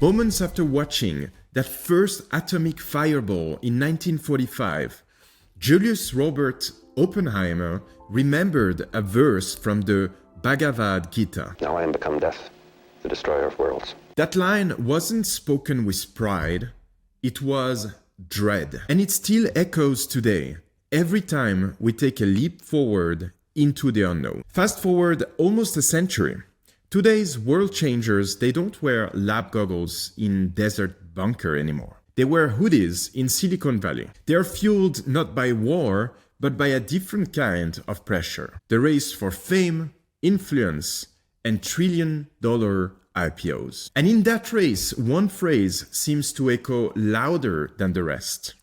Moments after watching that first atomic fireball in 1945, Julius Robert Oppenheimer remembered a verse from the Bhagavad Gita. Now I am become death, the destroyer of worlds. That line wasn't spoken with pride, it was dread. And it still echoes today, every time we take a leap forward into the unknown. Fast forward almost a century. Today's world changers, they don't wear lab goggles in desert bunker anymore. They wear hoodies in Silicon Valley. They are fueled not by war, but by a different kind of pressure. The race for fame, influence, and trillion-dollar IPOs. And in that race, one phrase seems to echo louder than the rest.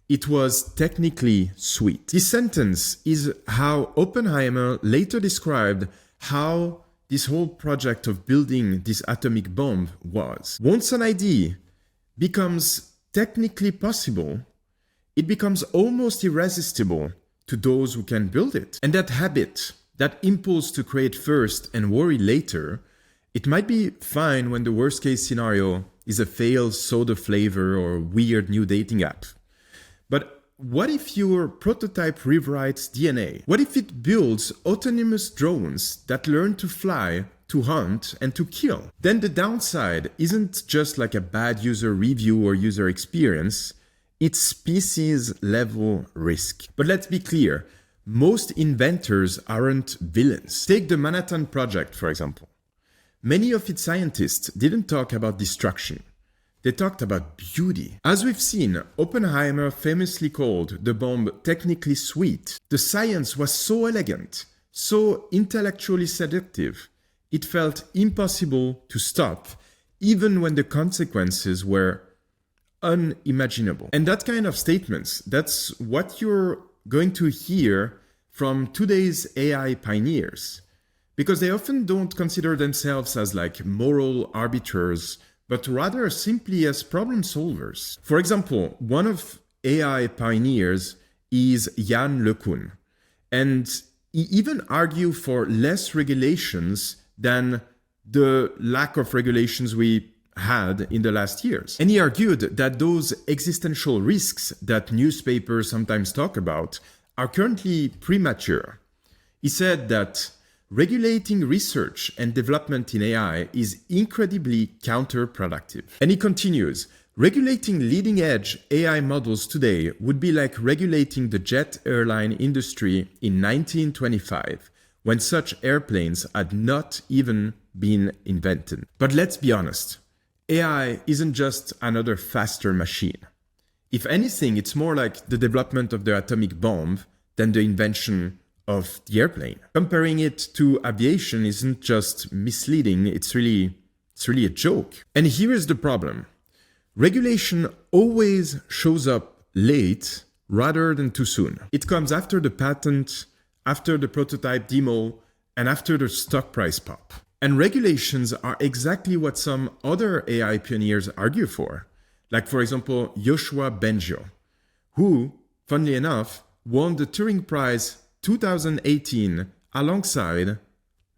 It was technically sweet. This sentence is how Oppenheimer later described how this whole project of building this atomic bomb was. Once an idea becomes technically possible, it becomes almost irresistible to those who can build it. And that habit, that impulse to create first and worry later, it might be fine when the worst case scenario is a failed soda flavor or weird new dating app. But what if your prototype rewrites DNA? What if it builds autonomous drones that learn to fly, to hunt, and to kill? Then the downside isn't just like a bad user review or user experience, it's species-level risk. But let's be clear, most inventors aren't villains. Take the Manhattan Project, for example. Many of its scientists didn't talk about destruction. They talked about beauty. As we've seen, Oppenheimer famously called the bomb technically sweet. The science was so elegant, so intellectually seductive, it felt impossible to stop, even when the consequences were unimaginable. And that kind of statements, that's what you're going to hear from today's AI pioneers, because they often don't consider themselves as like moral arbiters, but rather simply as problem solvers. For example, one of AI pioneers is Yann LeCun, and he even argued for less regulations than the lack of regulations we had in the last years. And he argued that those existential risks that newspapers sometimes talk about are currently premature. He said that regulating research and development in AI is incredibly counterproductive. And he continues, regulating leading-edge AI models today would be like regulating the jet airline industry in 1925, when such airplanes had not even been invented. But let's be honest, AI isn't just another faster machine. If anything, it's more like the development of the atomic bomb than the invention of the airplane. Comparing it to aviation isn't just misleading, it's really a joke. And here is the problem. Regulation always shows up late rather than too soon. It comes after the patent, after the prototype demo, and after the stock price pop. And regulations are exactly what some other AI pioneers argue for. Like for example, Yoshua Bengio, who, funnily enough, won the Turing Prize 2018 alongside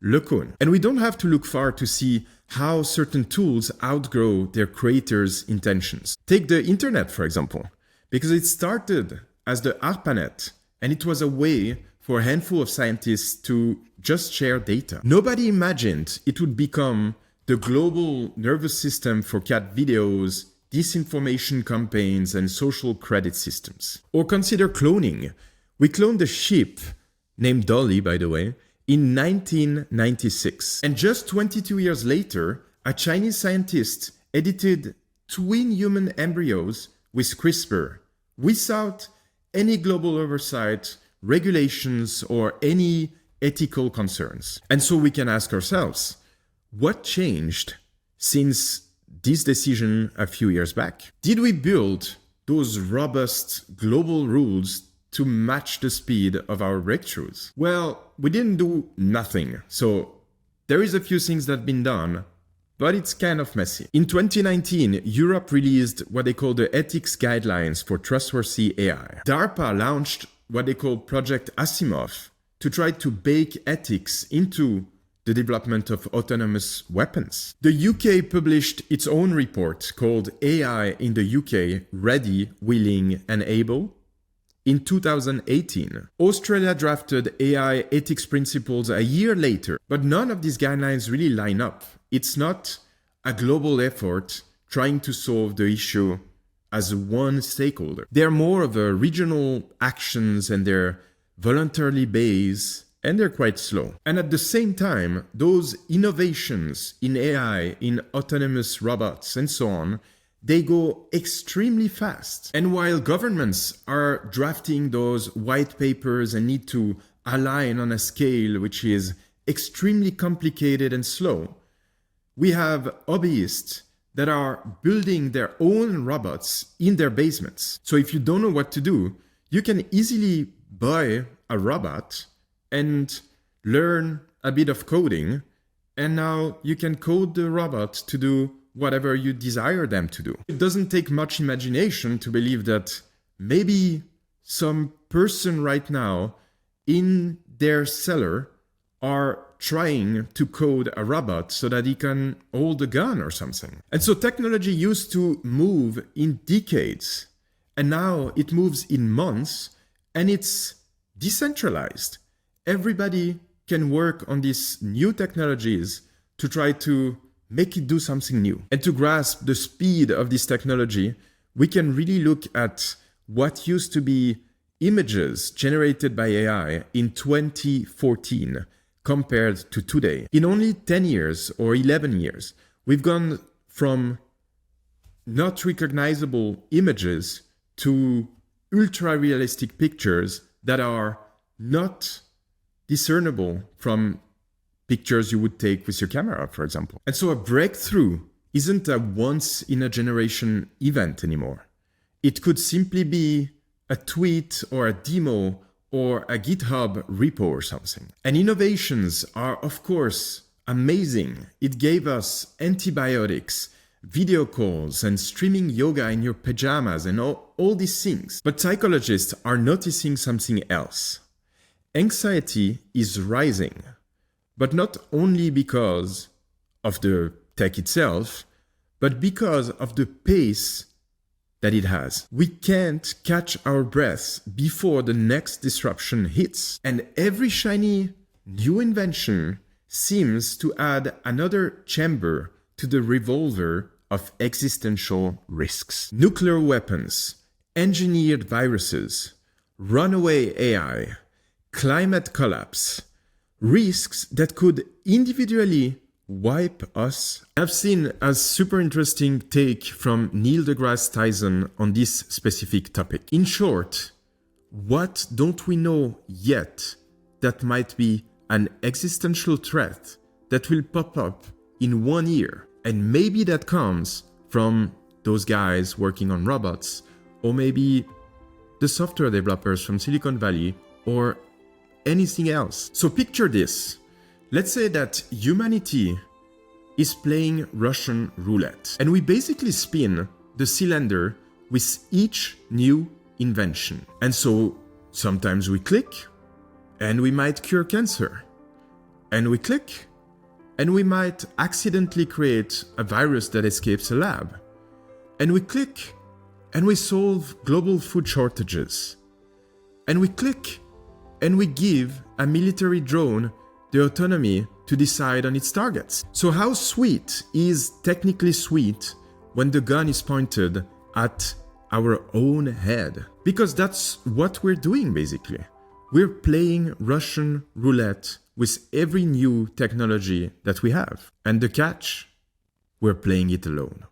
LeCun. And we don't have to look far to see how certain tools outgrow their creators' intentions. Take the internet, for example, because it started as the ARPANET, and it was a way for a handful of scientists to just share data. Nobody imagined it would become the global nervous system for cat videos, disinformation campaigns, and social credit systems. Or consider cloning. We cloned a sheep, named Dolly by the way, in 1996. And just 22 years later, a Chinese scientist edited twin human embryos with CRISPR without any global oversight, regulations, or any ethical concerns. And so we can ask ourselves, what changed since this decision a few years back? Did we build those robust global rules to match the speed of our breakthroughs? Well, we didn't do nothing. So there is a few things that have been done, but it's kind of messy. In 2019, Europe released what they call the Ethics Guidelines for Trustworthy AI. DARPA launched what they call Project Asimov to try to bake ethics into the development of autonomous weapons. The UK published its own report called AI in the UK, Ready, Willing and Able in 2018. Australia drafted AI ethics principles a year later, but none of these guidelines really line up. It's not a global effort trying to solve the issue as one stakeholder. They're more of a regional actions and they're voluntarily based and they're quite slow. And at the same time, those innovations in AI, in autonomous robots and so on, they go extremely fast. And while governments are drafting those white papers and need to align on a scale which is extremely complicated and slow, we have hobbyists that are building their own robots in their basements. So if you don't know what to do, you can easily buy a robot and learn a bit of coding, and now you can code the robot to do whatever you desire them to do. It doesn't take much imagination to believe that maybe some person right now in their cellar are trying to code a robot so that he can hold a gun or something. And so technology used to move in decades, and now it moves in months, and it's decentralized. Everybody can work on these new technologies to try to make it do something new. And to grasp the speed of this technology, we can really look at what used to be images generated by AI in 2014 compared to today. In only 10 years or 11 years, we've gone from not recognizable images to ultra-realistic pictures that are not discernible from pictures you would take with your camera, for example. And so a breakthrough isn't a once-in-a-generation event anymore. It could simply be a tweet or a demo or a GitHub repo or something. And innovations are, of course, amazing. It gave us antibiotics, video calls, and streaming yoga in your pajamas and all these things. But psychologists are noticing something else. Anxiety is rising, but not only because of the tech itself, but because of the pace that it has. We can't catch our breath before the next disruption hits. And every shiny new invention seems to add another chamber to the revolver of existential risks. Nuclear weapons, engineered viruses, runaway AI, climate collapse, risks that could individually wipe us. I've seen a super interesting take from Neil deGrasse Tyson on this specific topic. In short, what don't we know yet that might be an existential threat that will pop up in 1 year? And maybe that comes from those guys working on robots, or maybe the software developers from Silicon Valley, or anything else. So picture this. Let's say that humanity is playing Russian roulette, and we basically spin the cylinder with each new invention. And so sometimes we click, and we might cure cancer. And we click, and we might accidentally create a virus that escapes a lab. And we click, and we solve global food shortages. And we click, and we give a military drone the autonomy to decide on its targets. So how sweet is technically sweet when the gun is pointed at our own head? Because that's what we're doing basically. We're playing Russian roulette with every new technology that we have. And the catch? We're playing it alone.